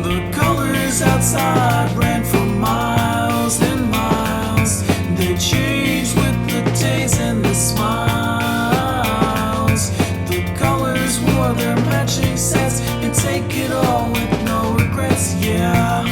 The colors outside ran for miles and miles. They changed with the days and the smiles. The colors wore their matching sets and take it all with no regrets, yeah.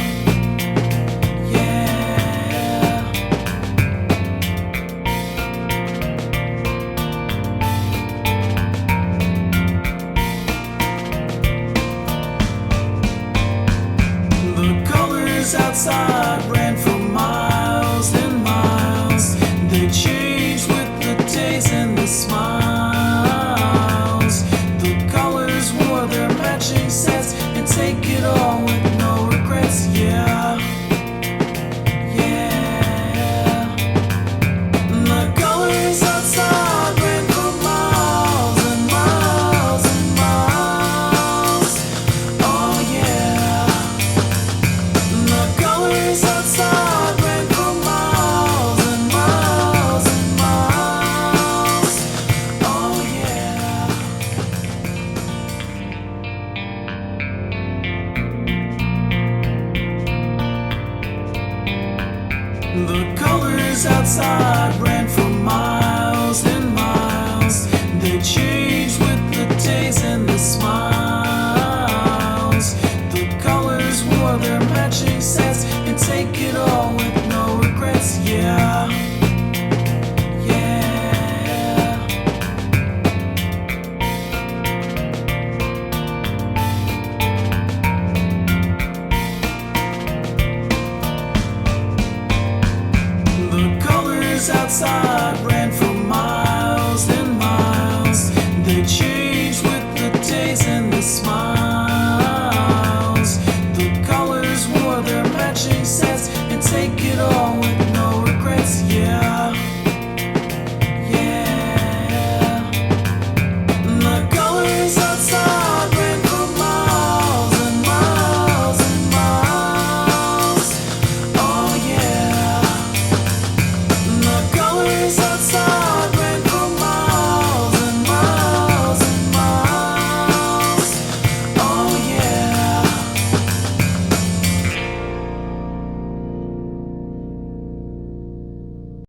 Outside ran for miles and miles. They changed with the days and the smiles. The colors wore their matching sets and take it all with no regrets, yeah. The colors outside ran for miles and miles and miles. Oh yeah. The colors outside ran for miles and miles and miles. Oh yeah. The colors outside ran for miles and miles. They changed with the days and the smiles. The colors wore their matching sets and take it all with no regrets, yeah. The colors outside ran for miles and miles. They changed with the days and the smiles. The colors wore their matching sets and take it all